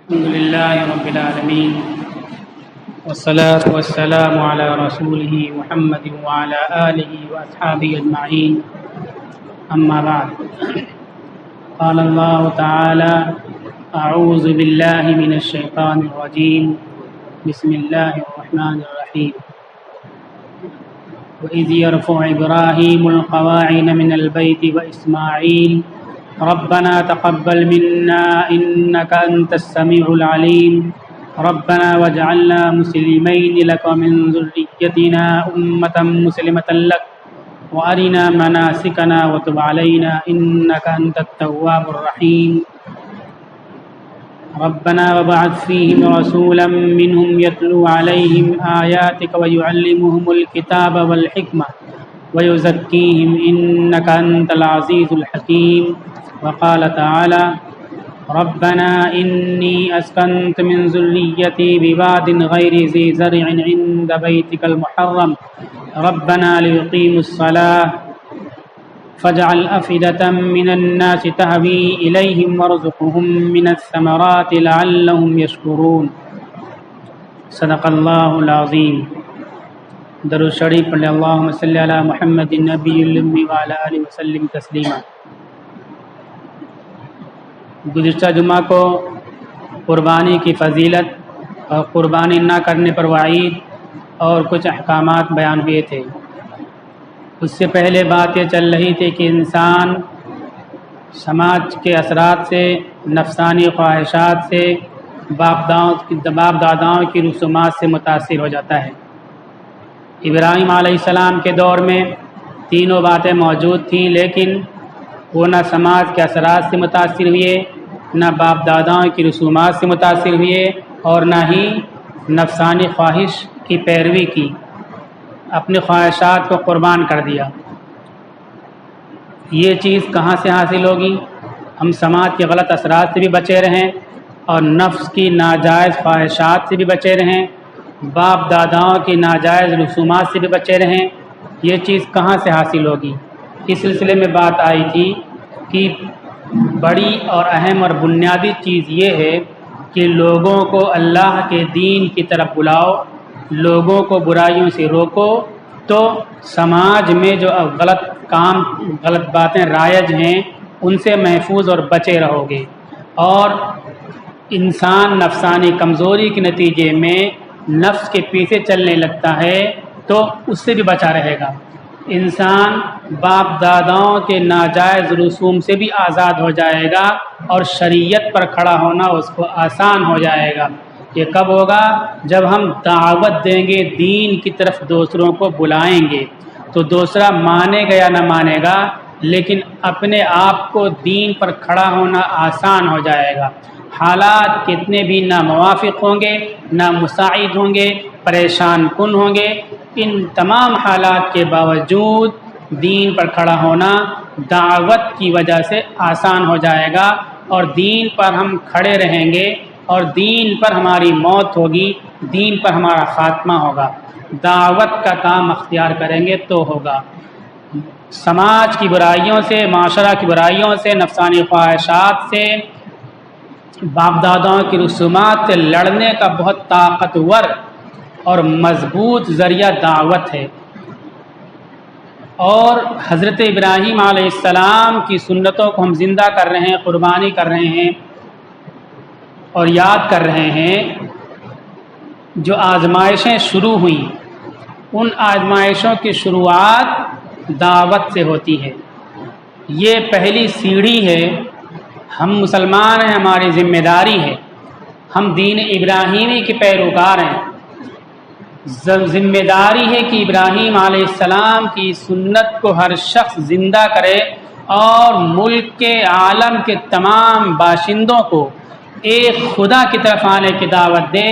الحمد لله رب العالمين والصلاة والسلام على رسوله محمد وعلى آله وأصحابه أجمعين أما بعد قال الله تعالى أعوذ بالله من الشيطان الرجيم بسم الله الرحمن الرحيم وإذ يرفع إبراهيم القواعد من البيت وإسماعيل ربنا تقبل منا إنك أنت السميع العليم ربنا واجعلنا مسلمين لك ومن ذريتنا أمة مسلمة لك وأرنا مناسكنا وتب علينا إنك أنت التواب الرحيم ربنا وبعث فيهم رسولا منهم يتلو عليهم آياتك ويعلمهم الكتاب والحكمة ويزكيهم إنك أنت العزيز الحكيم وقال تعالى ربنا إني أسكنت من ذريتي بواد غير ذي زرع عند بيتك المحرم ربنا ليقيموا الصلاة فاجعل أفئدة من الناس تهوي إليهم وارزقهم من الثمرات لعلهم يشكرون صدق الله العظيم درود شریف پڑھ لیں اللہم صلی علی محمد النبی الامی وعلی آلہ وسلم تسلیما۔ گزشتہ جمعہ کو قربانی کی فضیلت اور قربانی نہ کرنے پر وعید اور کچھ احکامات بیان ہوئے تھے۔ اس سے پہلے بات یہ چل رہی تھی کہ انسان سماج کے اثرات سے، نفسانی خواہشات سے، باپ داداؤں کی رسومات سے متاثر ہو جاتا ہے۔ ابراہیم علیہ السلام کے دور میں تینوں باتیں موجود تھیں، لیکن وہ نہ سماج کے اثرات سے متاثر ہوئے، نہ باپ داداؤں کی رسومات سے متاثر ہوئے، اور نہ ہی نفسانی خواہش کی پیروی کی، اپنی خواہشات کو قربان کر دیا۔ یہ چیز کہاں سے حاصل ہوگی؟ ہم سماج کے غلط اثرات سے بھی بچے رہیں اور نفس کی ناجائز خواہشات سے بھی بچے رہیں، باپ داداؤں کی ناجائز رسومات سے بھی بچے رہیں۔ یہ چیز کہاں سے حاصل ہوگی؟ اس سلسلے میں بات آئی تھی کہ بڑی اور اہم اور بنیادی چیز یہ ہے کہ لوگوں کو اللہ کے دین کی طرف بلاؤ، لوگوں کو برائیوں سے روکو، تو سماج میں جو غلط باتیں رائج ہیں ان سے محفوظ اور بچے رہو گے، اور انسان نفسانی کمزوری کے نتیجے میں نفس کے پیچھے چلنے لگتا ہے تو اس سے بھی بچا رہے گا۔ انسان باپ داداؤں کے ناجائز رسوم سے بھی آزاد ہو جائے گا اور شریعت پر کھڑا ہونا اس کو آسان ہو جائے گا۔ یہ کب ہوگا؟ جب ہم دعوت دیں گے، دین کی طرف دوسروں کو بلائیں گے، تو دوسرا مانے گا یا نہ مانے گا، لیکن اپنے آپ کو دین پر کھڑا ہونا آسان ہو جائے گا۔ حالات کتنے بھی ناموافق ہوں گے، نامساعد ہوں گے، پریشان کن ہوں گے، ان تمام حالات کے باوجود دین پر کھڑا ہونا دعوت کی وجہ سے آسان ہو جائے گا، اور دین پر ہم کھڑے رہیں گے اور دین پر ہماری موت ہوگی، دین پر ہمارا خاتمہ ہوگا۔ دعوت کا کام اختیار کریں گے تو ہوگا۔ سماج کی برائیوں سے، معاشرہ کی برائیوں سے، نفسانی خواہشات سے، باپ داداؤں کی رسومات سے لڑنے کا بہت طاقتور اور مضبوط ذریعہ دعوت ہے، اور حضرت ابراہیم علیہ السلام کی سنتوں کو ہم زندہ کر رہے ہیں، قربانی کر رہے ہیں اور یاد کر رہے ہیں۔ جو آزمائشیں شروع ہوئیں، ان آزمائشوں کی شروعات دعوت سے ہوتی ہے۔ یہ پہلی سیڑھی ہے۔ ہم مسلمان ہیں، ہماری ذمہ داری ہے، ہم دین ابراہیمی کے پیروکار ہیں، ذمہ داری ہے کہ ابراہیم علیہ السلام کی سنت کو ہر شخص زندہ کرے اور ملک کے عالم کے تمام باشندوں کو ایک خدا کی طرف آنے کی دعوت دے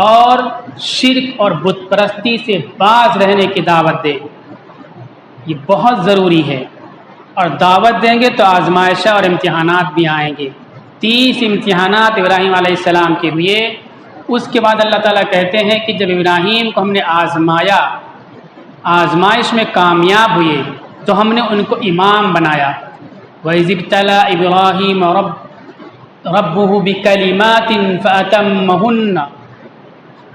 اور شرک اور بت پرستی سے باز رہنے کی دعوت دے۔ یہ بہت ضروری ہے، اور دعوت دیں گے تو آزمائشیں اور امتحانات بھی آئیں گے۔ 30 امتحانات ابراہیم علیہ السلام کے ہوئے۔ اس کے بعد اللہ تعالیٰ کہتے ہیں کہ جب ابراہیم کو ہم نے آزمایا، آزمائش میں کامیاب ہوئے، تو ہم نے ان کو امام بنایا۔ وَإِذِ ابْتَلَىٰ إِبْرَاهِيمَ ربه بکلمات فأتمہن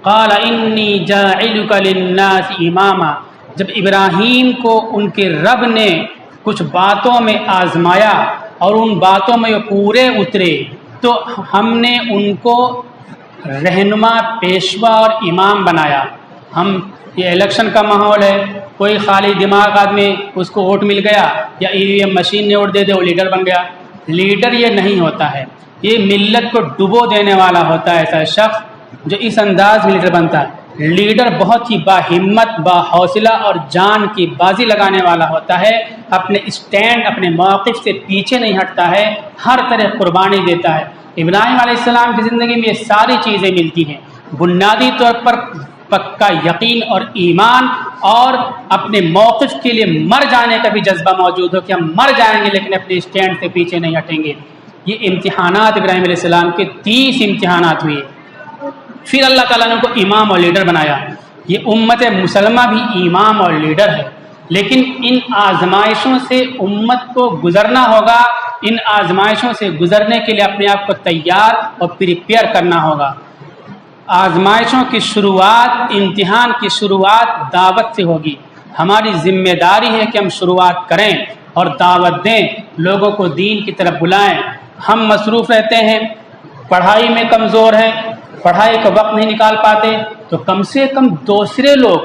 قال انی جاعلک للناس اماما، جب ابراہیم کو ان کے رب نے کچھ باتوں میں آزمایا اور ان باتوں میں وہ پورے اترے تو ہم نے ان کو رہنما، پیشوا اور امام بنایا۔ ہم یہ الیکشن کا ماحول ہے، کوئی خالی دماغ آدمی اس کو ووٹ مل گیا یا EVM مشین نے ووٹ دے دے وہ لیڈر بن گیا۔ لیڈر یہ نہیں ہوتا ہے، یہ ملت کو ڈبو دینے والا ہوتا ہے ایسا شخص جو اس انداز میں لیڈر بنتا ہے۔ لیڈر بہت ہی باہمت، باحوصلہ اور جان کی بازی لگانے والا ہوتا ہے، اپنے اسٹینڈ، اپنے موقف سے پیچھے نہیں ہٹتا ہے، ہر طرح قربانی دیتا ہے۔ ابراہیم علیہ السلام کی زندگی میں یہ ساری چیزیں ملتی ہیں، بنیادی طور پر پکا یقین اور ایمان، اور اپنے موقف کے لیے مر جانے کا بھی جذبہ موجود ہو کہ ہم مر جائیں گے لیکن اپنے اسٹینڈ سے پیچھے نہیں ہٹیں گے۔ یہ امتحانات ابراہیم علیہ السلام کے 30 امتحانات ہوئے، پھر اللہ تعالیٰ نے ان کو امام اور لیڈر بنایا۔ یہ امت مسلمہ بھی امام اور لیڈر ہے، لیکن ان آزمائشوں سے امت کو گزرنا ہوگا، ان آزمائشوں سے گزرنے کے لیے اپنے آپ کو تیار اور پریپیئر کرنا ہوگا۔ آزمائشوں کی شروعات، امتحان کی شروعات دعوت سے ہوگی۔ ہماری ذمہ داری ہے کہ ہم شروعات کریں اور دعوت دیں، لوگوں کو دین کی طرف بلائیں۔ ہم مصروف رہتے ہیں، پڑھائی میں کمزور ہیں، پڑھائی کا وقت نہیں نکال پاتے، تو کم سے کم دوسرے لوگ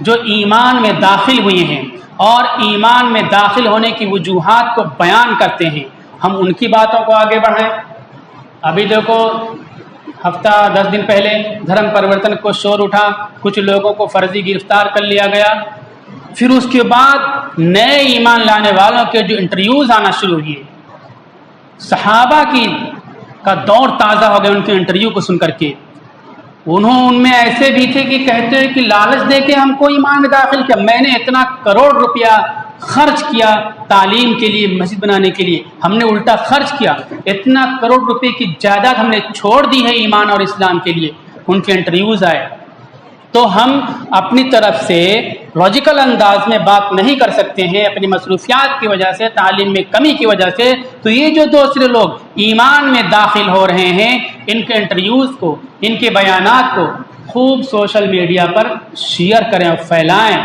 جو ایمان میں داخل ہوئے ہیں اور ایمان میں داخل ہونے کی وجوہات کو بیان کرتے ہیں، ہم ان کی باتوں کو آگے بڑھائیں۔ ابھی دیکھو ہفتہ 10 دن پہلے دھرم پرورتن کو شور اٹھا، کچھ لوگوں کو فرضی گرفتار کر لیا گیا، پھر اس کے بعد نئے ایمان لانے والوں کے جو انٹرویوز آنا شروع ہوئے، صحابہ کا دور تازہ ہو گیا ان کے انٹرویو کو سن کر کے۔ ان میں ایسے بھی تھے کہ کہتے ہیں کہ لالچ دے کے ہم کو ایمان میں داخل کیا، میں نے اتنا کروڑ روپیہ خرچ کیا تعلیم کے لیے، مسجد بنانے کے لیے، ہم نے الٹا خرچ کیا، اتنا کروڑ روپے کی جائیداد ہم نے چھوڑ دی ہے ایمان اور اسلام کے لیے۔ ان کے انٹرویوز آئے تو ہم اپنی طرف سے لاجیکل انداز میں بات نہیں کر سکتے ہیں اپنی مصروفیات کی وجہ سے، تعلیم میں کمی کی وجہ سے۔ تو یہ جو دوسرے لوگ ایمان میں داخل ہو رہے ہیں، ان کے انٹرویوز کو، ان کے بیانات کو خوب سوشل میڈیا پر شیئر کریں اور پھیلائیں۔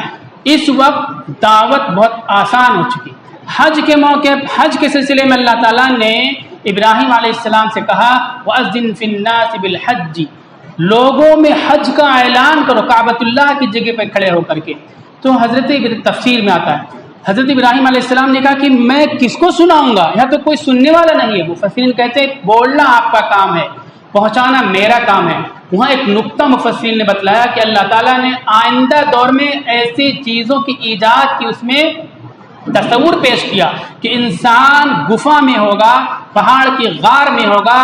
اس وقت دعوت بہت آسان ہو چکی۔ حج کے موقع، حج کے سلسلے میں اللہ تعالیٰ نے ابراہیم علیہ السلام سے کہا وَأَذِّن فِي النَّاسِ بِالْحَجِّ، لوگوں میں حج کا اعلان کرو، کعبۃ اللہ کی جگہ پہ کھڑے ہو کر کے۔ تو حضرت تفسیر میں آتا ہے حضرت ابراہیم علیہ السلام نے کہا کہ میں کس کو سناؤں گا، یہاں تو کوئی سننے والا نہیں ہے۔ مفسرین کہتے ہیں بولنا آپ کا کام ہے، پہنچانا میرا کام ہے۔ وہاں ایک نقطہ مفسرین نے بتلایا کہ اللہ تعالیٰ نے آئندہ دور میں ایسی چیزوں کی ایجاد کی، اس میں تصور پیش کیا کہ انسان گفا میں ہوگا، پہاڑ کی غار میں ہوگا،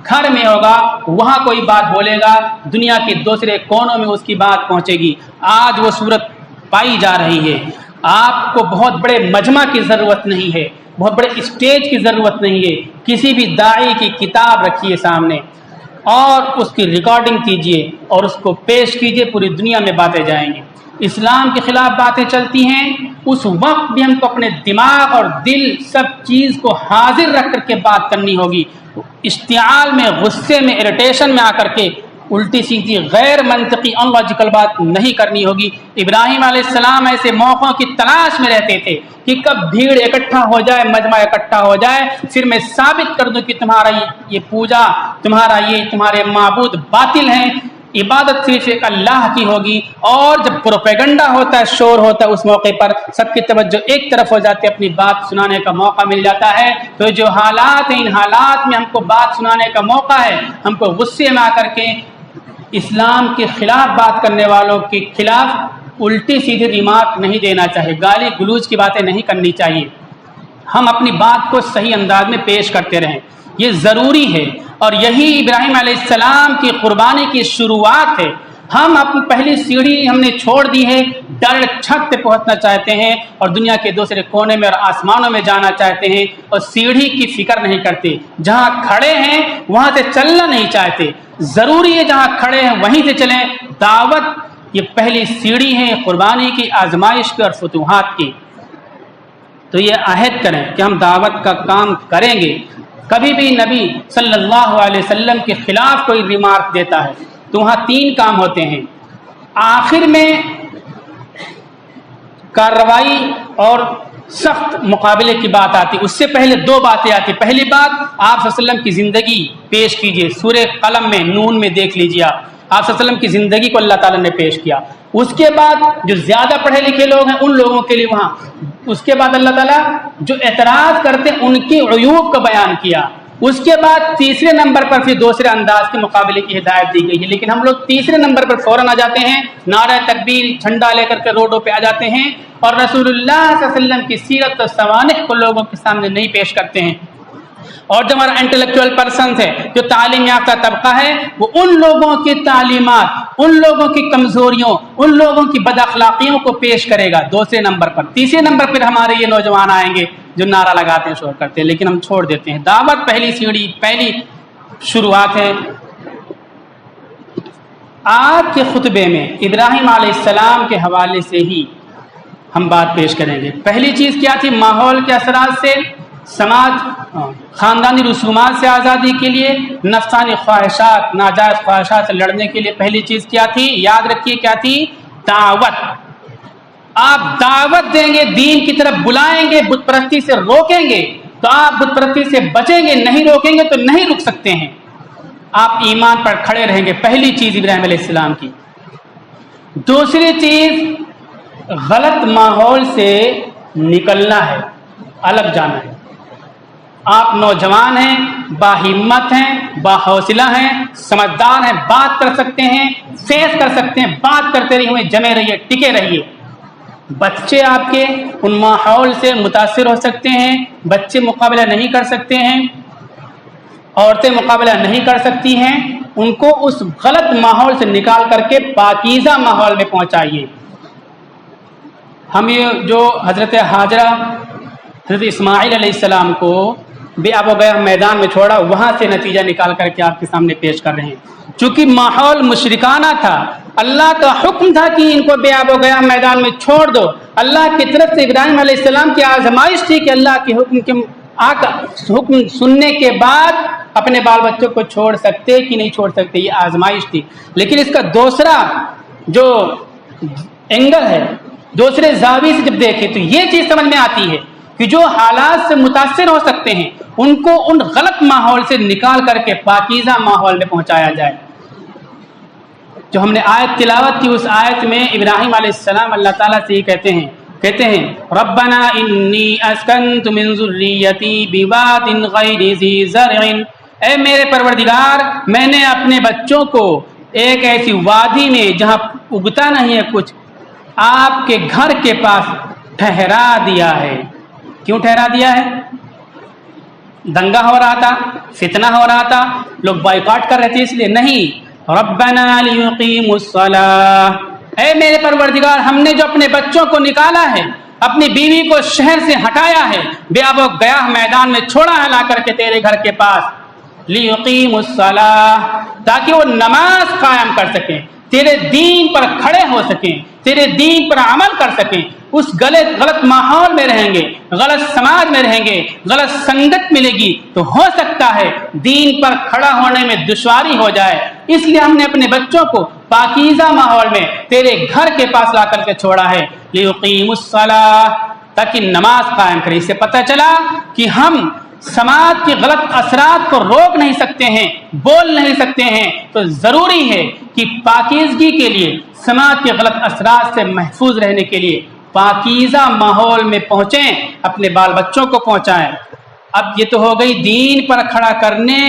گھر میں ہوگا، وہاں کوئی بات بولے گا، دنیا کے دوسرے کونوں میں اس کی بات پہنچے گی۔ آج وہ صورت پائی جا رہی ہے۔ آپ کو بہت بڑے مجمع کی ضرورت نہیں ہے، بہت بڑے اسٹیج کی ضرورت نہیں ہے، کسی بھی داعی کی کتاب رکھیے سامنے اور اس کی ریکارڈنگ کیجئے اور اس کو پیش کیجئے، پوری دنیا میں باتیں جائیں گی۔ اسلام کے خلاف باتیں چلتی ہیں، اس وقت بھی ہم کو اپنے دماغ اور دل سب چیز کو حاضر رکھ کر کے بات کرنی ہوگی۔ اشتعال میں، غصے میں، اریٹیشن میں آ کر کے الٹی سیدھی غیر منطقی ان لاجیکل بات نہیں کرنی ہوگی۔ ابراہیم علیہ السلام ایسے موقعوں کی تلاش میں رہتے تھے کہ کب بھیڑ اکٹھا ہو جائے، مجمع اکٹھا ہو جائے، پھر میں ثابت کر دوں کہ تمہارا یہ پوجا، تمہارے معبود باطل ہیں، عبادت صرف ایک اللہ کی ہوگی۔ اور جب پروپیگنڈا ہوتا ہے، شور ہوتا ہے، اس موقع پر سب کی توجہ ایک طرف ہو جاتی ہے، اپنی بات سنانے کا موقع مل جاتا ہے۔ تو جو حالات ہیں، ان حالات میں ہم کو بات سنانے کا موقع ہے، ہم کو غصے میں آ کر کے اسلام کے خلاف بات کرنے والوں کے خلاف الٹی سیدھی ریمارک نہیں دینا چاہیے، گالی گلوچ کی باتیں نہیں کرنی چاہیے۔ ہم اپنی بات کو صحیح انداز میں پیش کرتے رہیں، یہ ضروری ہے، اور یہی ابراہیم علیہ السلام کی قربانی کی شروعات ہے۔ ہم اپنی پہلی سیڑھی ہم نے چھوڑ دی ہے، ڈائریکٹ چھت پہ پہنچنا چاہتے ہیں اور دنیا کے دوسرے کونے میں اور آسمانوں میں جانا چاہتے ہیں، اور سیڑھی کی فکر نہیں کرتے، جہاں کھڑے ہیں وہاں سے چلنا نہیں چاہتے۔ ضروری ہے جہاں کھڑے ہیں وہیں سے چلیں۔ دعوت یہ پہلی سیڑھی ہے قربانی کی، آزمائش کی اور فتوحات کی۔ تو یہ عہد کریں کہ ہم دعوت کا کام کریں گے، کبھی بھی نبی صلی اللہ علیہ وسلم کے خلاف کوئی ریمارک دیتا ہے تو وہاں 3 کام ہوتے ہیں. آخر میں کارروائی اور سخت مقابلے کی بات آتی، اس سے پہلے 2 باتیں آتی. پہلی بات، آپ صلی اللہ علیہ وسلم کی زندگی پیش کیجئے. سورہ قلم میں نون میں دیکھ لیجئے، آپ صلی اللہ علیہ وسلم کی زندگی کو اللہ تعالیٰ نے پیش کیا. اس کے بعد جو زیادہ پڑھے لکھے لوگ ہیں ان لوگوں کے لیے وہاں، اس کے بعد اللہ تعالیٰ جو اعتراض کرتے ہیں ان کی عیوب کا بیان کیا. اس کے بعد تیسرے نمبر پر پھر دوسرے انداز کے مقابلے کی ہدایت دی گئی ہے. لیکن ہم لوگ تیسرے نمبر پر فوراً آ جاتے ہیں، نعرہ تکبیر جھنڈا لے کر کے روڈوں پہ آ جاتے ہیں اور رسول اللہ صلی اللہ علیہ وسلم کی سیرت و سوانح کو لوگوں کے سامنے نہیں پیش کرتے ہیں. اور جو ہمارا انٹلیکچوئل پرسنز ہے، جو تعلیم یافتہ طبقہ ہے، وہ ان لوگوں کی تعلیمات، ان لوگوں کی کمزوریوں، ان لوگوں کی بد اخلاقیوں کو پیش کرے گا دوسرے نمبر پر. تیسرے نمبر پر ہمارے یہ نوجوان آئیں گے جو نعرہ لگاتے ہیں، شور کرتے ہیں، لیکن ہم چھوڑ دیتے ہیں. دعوت پہلی سیڑھی، پہلی شروعات ہے. آج کے خطبے میں ابراہیم علیہ السلام کے حوالے سے ہی ہم بات پیش کریں گے. پہلی چیز کیا تھی؟ ماحول کے اثرات سے، سماج خاندانی رسومات سے آزادی کے لیے، نفسانی خواہشات، ناجائز خواہشات سے لڑنے کے لیے پہلی چیز کیا تھی؟ یاد رکھیے کیا تھی؟ دعوت. آپ دعوت دیں گے، دین کی طرف بلائیں گے، بت پرستی سے روکیں گے تو آپ بت پرستی سے بچیں گے، نہیں روکیں گے تو نہیں رک سکتے ہیں. آپ ایمان پر کھڑے رہیں گے. پہلی چیز ابراہیم علیہ السلام کی. دوسری چیز، غلط ماحول سے نکلنا ہے، الگ جانا ہے. آپ نوجوان ہیں، باہمت ہیں، باحوصلہ ہیں، سمجھدار ہیں، بات کر سکتے ہیں، فیس کر سکتے ہیں، بات کرتے رہیے، جمے رہیے، ٹکے رہیے. بچے آپ کے ان ماحول سے متاثر ہو سکتے ہیں. بچے مقابلہ نہیں کر سکتے ہیں، عورتیں مقابلہ نہیں کر سکتی ہیں. ان کو اس غلط ماحول سے نکال کر کے پاکیزہ ماحول میں پہنچائیے. ہم یہ جو حضرت ہاجرہ، حضرت اسماعیل علیہ السلام کو بے آب و گیا میدان میں چھوڑا، وہاں سے نتیجہ نکال کر کے آپ کے سامنے پیش کر رہے ہیں. چونکہ ماحول مشرکانہ تھا، اللہ کا حکم تھا کہ ان کو بے آب و گیا میدان میں چھوڑ دو. اللہ کی طرف سے ابراہیم علیہ السلام کی آزمائش تھی کہ اللہ کے حکم سننے کے بعد اپنے بال بچوں کو چھوڑ سکتے کہ نہیں چھوڑ سکتے، یہ آزمائش تھی. لیکن اس کا دوسرا جو اینگل ہے، دوسرے زاویے سے جب دیکھیں تو یہ چیز سمجھ میں آتی ہے کہ جو حالات سے متاثر ہو سکتے ہیں ان کو ان غلط ماحول سے نکال کر کے پاکیزہ ماحول میں پہنچایا جائے. جو ہم نے آیت تلاوت کی، اس آیت میں ابراہیم علیہ السلام اللہ تعالیٰ سے یہ کہتے ہیں ربنا انی اسکنت من ذریتی بواد غیر ذی زرع، اے میرے پروردگار، میں نے اپنے بچوں کو ایک ایسی وادی میں جہاں اگتا نہیں ہے کچھ، آپ کے گھر کے پاس ٹھہرا دیا ہے. کیوں ٹھہرا دیا ہے؟ دنگا ہو رہا تھا، فتنہ ہو رہا تھا، لوگ بائیکاٹ کر رہے تھے، اس لیے نہیں. ربنا لیقیموا الصلاۃ، اے میرے پروردگار، ہم نے جو اپنے بچوں کو نکالا ہے، اپنی بیوی کو شہر سے ہٹایا ہے، بے آب و گیا میدان میں چھوڑا ہے لا کر کے تیرے گھر کے پاس، لیقیموا الصلاۃ، تاکہ وہ نماز قائم کر سکیں، تیرے دین پر کھڑے ہو سکیں، تیرے دین پر عمل کر سکیں. اس غلط ماحول میں رہیں گے، غلط سماج میں رہیں گے، غلط سنگت ملے گی تو ہو سکتا ہے دین پر کھڑا ہونے میں دشواری ہو جائے. اس لیے ہم نے اپنے بچوں کو پاکیزہ ماحول میں تیرے گھر کے پاس لا کر کے چھوڑا ہے، لیقیموا الصلاۃ، تاکہ نماز قائم کرے. اس سے پتہ چلا کہ ہم سماج کے غلط اثرات کو روک نہیں سکتے ہیں، بول نہیں سکتے ہیں، تو ضروری ہے کہ پاکیزگی کے لیے، سماج کے غلط اثرات سے محفوظ رہنے کے لیے پاکیزہ ماحول میں پہنچیں، اپنے بال بچوں کو پہنچائیں. اب یہ تو ہو گئی دین پر کھڑا کرنے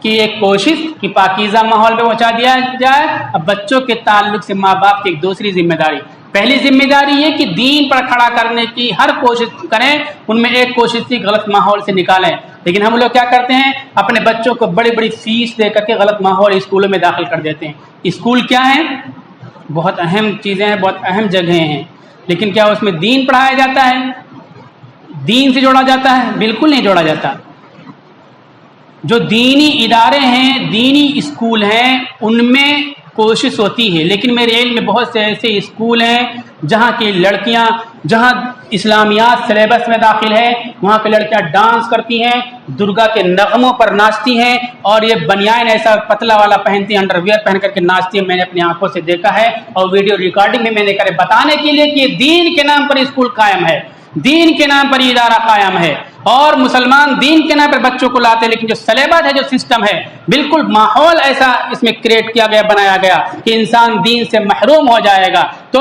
کی ایک کوشش کہ پاکیزہ ماحول میں پہنچا دیا جائے. اب بچوں کے تعلق سے ماں باپ کی ایک دوسری ذمہ داری، پہلی ذمہ داری یہ کہ دین پر کھڑا کرنے کی ہر کوشش کریں. ان میں ایک کوشش تھی غلط ماحول سے نکالیں، لیکن ہم لوگ کیا کرتے ہیں؟ اپنے بچوں کو بڑی بڑی فیس دے کر کے غلط ماحول اسکولوں میں داخل کر دیتے ہیں. اسکول کیا ہیں؟ بہت اہم چیزیں ہیں، بہت اہم جگہیں ہیں، لیکن کیا اس میں دین پڑھایا جاتا ہے؟ دین سے جوڑا جاتا ہے؟ بالکل نہیں جوڑا جاتا. جو دینی ادارے ہیں، دینی اسکول ہیں، ان میں کوشش ہوتی ہے، لیکن میرے علم میں بہت سے ایسے اسکول ہیں جہاں کی لڑکیاں، جہاں اسلامیات سلیبس میں داخل ہے، وہاں پہ لڑکیاں ڈانس کرتی ہیں، درگا کے نغموں پر ناچتی ہیں، اور یہ بنیان ایسا پتلا والا پہنتی ہیں، انڈر ویئر پہن کر کے ناچتی ہیں۔ میں نے اپنی آنکھوں سے دیکھا ہے، اور ویڈیو ریکارڈنگ میں نے کرے بتانے کے لیے کہ یہ دین کے نام پر اسکول قائم ہے، دین کے نام پر یہ ادارہ قائم ہے، اور مسلمان دین کے نام پر بچوں کو لاتے ہیں، لیکن جو سلیبس ہے، جو سسٹم ہے، بالکل ماحول ایسا اس میں کریٹ کیا گیا، بنایا گیا کہ انسان دین سے محروم ہو جائے گا۔ تو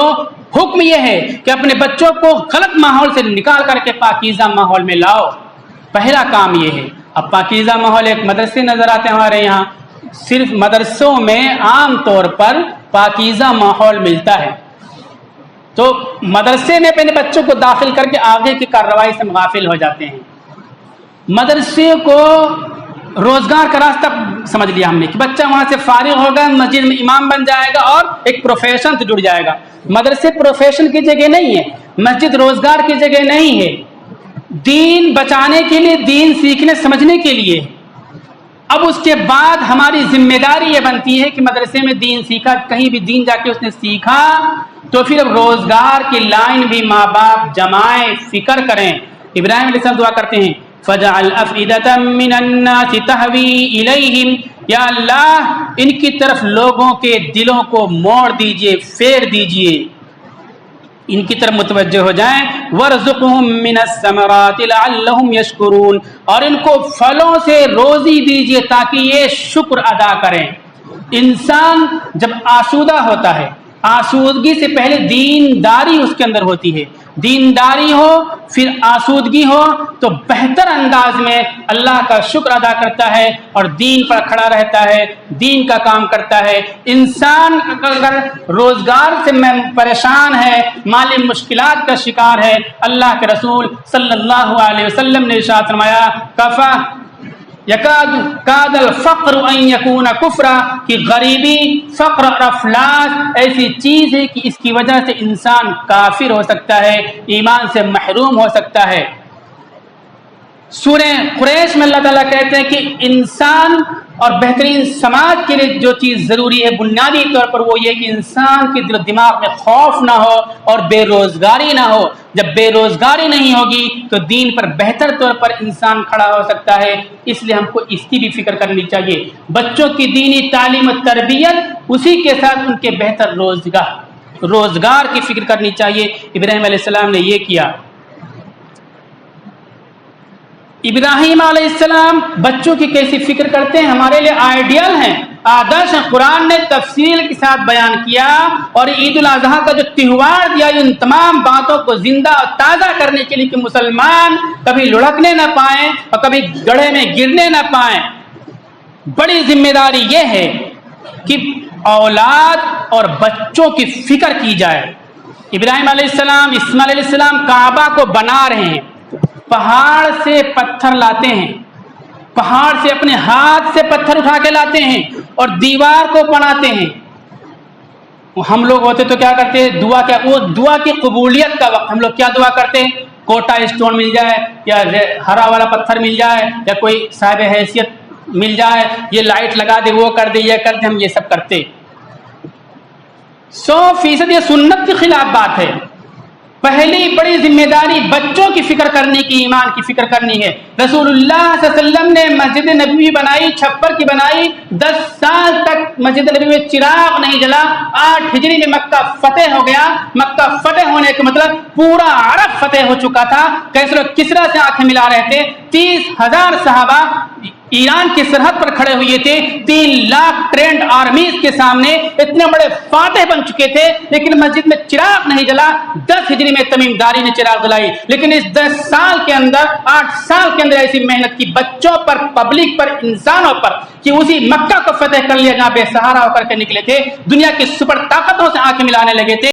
حکم یہ ہے کہ اپنے بچوں کو غلط ماحول سے نکال کر کے پاکیزہ ماحول میں لاؤ، پہلا کام یہ ہے۔ اب پاکیزہ ماحول ایک مدرسے نظر آتے ہیں ہمارے یہاں، صرف مدرسوں میں عام طور پر پاکیزہ ماحول ملتا ہے، تو مدرسے میں اپنے بچوں کو داخل کر کے آگے کی کارروائی سے غافل ہو جاتے ہیں۔ مدرسے کو روزگار کا راستہ سمجھ لیا ہم نے کہ بچہ وہاں سے فارغ ہوگا، مسجد میں امام بن جائے گا اور ایک پروفیشن سے جڑ جائے گا۔ مدرسے پروفیشن کی جگہ نہیں ہے، مسجد روزگار کی جگہ نہیں ہے، دین بچانے کے لیے، دین سیکھنے سمجھنے کے لیے۔ اب اس کے بعد ہماری ذمہ داری یہ بنتی ہے کہ مدرسے میں دین سیکھا، کہیں بھی دین جا کے اس نے سیکھا، تو پھر اب روزگار کی لائن بھی ماں باپ جمائیں، فکر کریں۔ ابراہیم علیہ السلام دعا کرتے ہیں فَجَعَلْ أَفْئِدَةً مِّنَ النَّاسِ تَهْوِي إِلَيْهِمْ، یا اللہ ان کی طرف لوگوں کے دلوں کو موڑ دیجئے، پھیر دیجئے، ان کی طرف متوجہ ہو جائیں۔ وَارْزُقْهُم مِّنَ الثَّمَرَاتِ لَعَلَّهُمْ يَشْكُرُونَ، اور ان کو پھلوں سے روزی دیجئے تاکہ یہ شکر ادا کریں۔ انسان جب آسودہ ہوتا ہے، آسودگی سے پہلے دینداری اس کے اندر ہوتی ہے، دینداری ہو پھر آسودگی ہو تو بہتر انداز میں اللہ کا شکر ادا کرتا ہے اور دین پر کھڑا رہتا ہے، دین کا کام کرتا ہے۔ انسان اگر روزگار سے پریشان ہے، مالی مشکلات کا شکار ہے، اللہ کے رسول صلی اللہ علیہ وسلم نے ارشاد فرمایا کفا یکاد الفقر ان یکون کفرا، کہ غریبی، فقر اور افلاس ایسی چیز ہے کہ اس کی وجہ سے انسان کافر ہو سکتا ہے، ایمان سے محروم ہو سکتا ہے۔ سورہ قریش میں اللہ تعالیٰ کہتے ہیں کہ انسان اور بہترین سماج کے لیے جو چیز ضروری ہے بنیادی طور پر وہ یہ کہ انسان کے دل و دماغ میں خوف نہ ہو اور بے روزگاری نہ ہو۔ جب بے روزگاری نہیں ہوگی تو دین پر بہتر طور پر انسان کھڑا ہو سکتا ہے، اس لیے ہم کو اس کی بھی فکر کرنی چاہیے۔ بچوں کی دینی تعلیم و تربیت، اسی کے ساتھ ان کے بہتر روزگار کی فکر کرنی چاہیے۔ ابراہیم علیہ السلام نے یہ کیا۔ ابراہیم علیہ السلام بچوں کی کیسی فکر کرتے ہیں، ہمارے لیے آئیڈیل ہیں، آدرش ہیں۔ قرآن نے تفصیل کے ساتھ بیان کیا، اور عید الاضحیٰ کا جو تہوار دیا ان تمام باتوں کو زندہ اور تازہ کرنے کے لیے کہ مسلمان کبھی لڑکنے نہ پائیں اور کبھی گڑھے میں گرنے نہ پائیں۔ بڑی ذمہ داری یہ ہے کہ اولاد اور بچوں کی فکر کی جائے۔ ابراہیم علیہ السلام، اسماعیل علیہ السلام کعبہ کو بنا رہے ہیں، پہاڑ سے پتھر لاتے ہیں، پہاڑ سے اپنے ہاتھ سے پتھر اٹھا کے لاتے ہیں اور دیوار کو بناتے ہیں۔ ہم لوگ ہوتے تو کیا کرتے، وہ دعا کی قبولیت کا وقت ہم لوگ کیا دعا کرتے، کوٹا اسٹون مل جائے یا ہرا والا پتھر مل جائے یا کوئی صاحب حیثیت مل جائے، یہ لائٹ لگا دے، وہ کر دے، یہ کر دے، ہم یہ سب کرتے۔ 100% یہ سنت کے خلاف بات ہے۔ پہلی بڑی ذمہ داری بچوں کی فکر کرنے کی، ایمان کی فکر کرنی ہے۔ رسول اللہ صلی اللہ علیہ وسلم نے مسجد نبوی بنائی، چھپر کی بنائی، 10 سال تک مسجد نبوی میں چراغ نہیں جلا۔ 8 ہجری میں مکہ فتح ہو گیا۔ مکہ فتح ہونے کا مطلب پورا عرب فتح ہو چکا تھا۔ کیسر و کسریٰ سے آنکھیں ملا رہے تھے۔ 30,000 صحابہ ایران کی سرحد پر کھڑے ہوئے تھے، 3 لاکھ ٹرینڈ آرمیز کے سامنے، اتنے بڑے فاتح بن چکے تھے، لیکن مسجد میں چراغ نہیں جلا۔ 10 ہجری میں تمیم داری نے چراغ جلائی، لیکن اس 10 سال کے اندر، 8 سال کے اندر ایسی محنت کی بچوں پر، پبلک پر، انسانوں پر، کہ اسی مکہ کو فتح کر لیا جہاں بے سہارا ہو کر کے نکلے تھے، دنیا کی سپر طاقتوں سے آنکھیں ملانے لگے تھے۔